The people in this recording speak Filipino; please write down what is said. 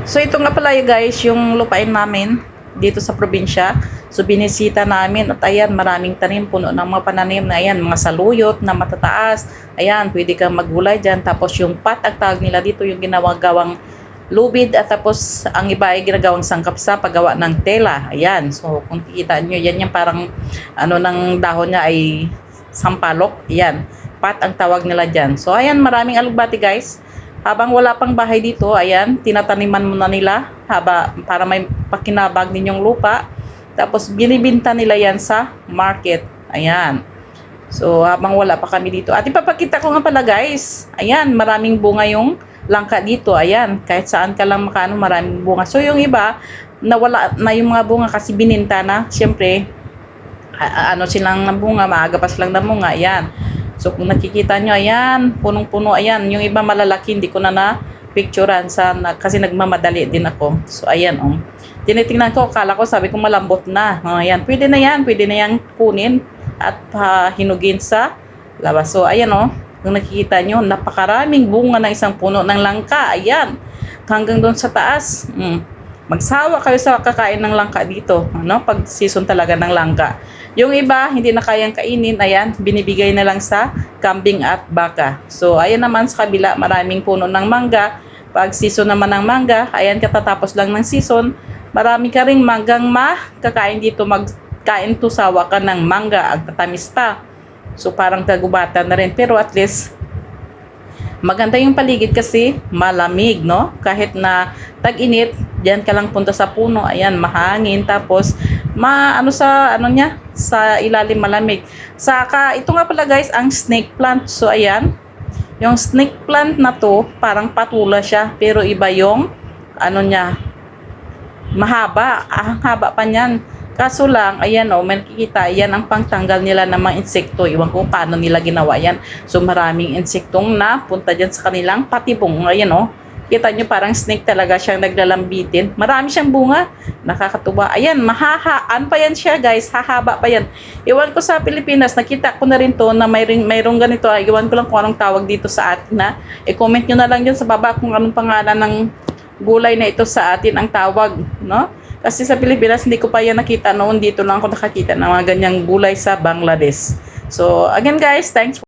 So ito nga pala guys, yung lupain namin dito sa probinsya. So binisita namin at ayan, maraming tanim, puno ng mga pananim na ayan, mga saluyot na matataas. Ayan, pwede kang maggulay dyan. Tapos yung pat, ang tawag nila dito, yung ginawang lubid, at tapos ang iba ay ginagawang sangkap sa paggawa ng tela. Ayan, so kung kikita nyo, yan yung parang ano ng dahon niya ay sampalok. Ayan, pat ang tawag nila dyan. So ayan, maraming alugbati guys. Habang wala pang bahay dito, ayan, tinataniman muna nila para may pakinabang din yung lupa. Tapos binibinta nila yan sa market. Ayan. So habang wala pa kami dito. At ipapakita ko nga pala guys. Ayan, maraming bunga yung langka dito. Ayan, kahit saan ka lang makaano, maraming bunga. So yung iba, nawala na yung mga bunga kasi bininta na. Siyempre, ano silang ng bunga, maaga pa silang ng bunga. Ayan. So kung nakikita nyo, ayan, punong-puno, ayan. Yung iba malalaki, hindi ko na picturean kasi nagmamadali din ako. So ayan, oh. Tinitingnan ko, akala ko, sabi ko malambot na. Ayan, pwede na yan kunin at hinugin sa labas. So ayan, oh. Kung nakikita nyo, napakaraming bunga ng isang puno ng langka. Ayan, hanggang doon sa taas. Magsawa kayo sa kakain ng langka dito, ano? Pag season talaga ng langka. Yung iba, hindi na kayang kainin, ayan, binibigay na lang sa kambing at baka. So, ayan naman sa kabila, maraming puno ng mangga. Pag season naman ng mangga, ayan, katatapos lang ng season, marami ka ring manggang makakain dito, magkain to sawa ka ng mangga, ang tatamis pa. So, parang kagubatan na rin, pero at least, maganda yung paligid kasi malamig, no? Kahit na tag-init, diyan ka lang punta sa puno, ayan, mahangin, tapos sa ilalim malamig. Saka ito nga pala guys, ang snake plant. So ayan, yung snake plant na to, parang patula siya, pero iba yung mahaba, ang haba pa niyan. Kaso lang, ayan o, may nakikita, ayan ang pangtanggal nila ng mga insekto. Iwan ko paano nila ginawa yan. So maraming insektong na punta dyan sa kanilang patibong. Ayan o, kita nyo parang snake talaga siyang naglalambitin. Marami siyang bunga, nakakatuwa. Ayan, mahahaan pa yan siya guys, hahaba pa yan. Iwan ko sa Pilipinas, nakita ko na rin to na mayroong ganito. Iwan ko lang kung anong tawag dito sa atin na. I-comment nyo na lang dyan sa baba kung anong pangalan ng gulay na ito sa atin ang tawag, no? Kasi sa Pilipinas, hindi ko pa yan nakita noon. Dito lang ako nakakita ng mga ganyang gulay sa Bangladesh. So, again guys, thanks for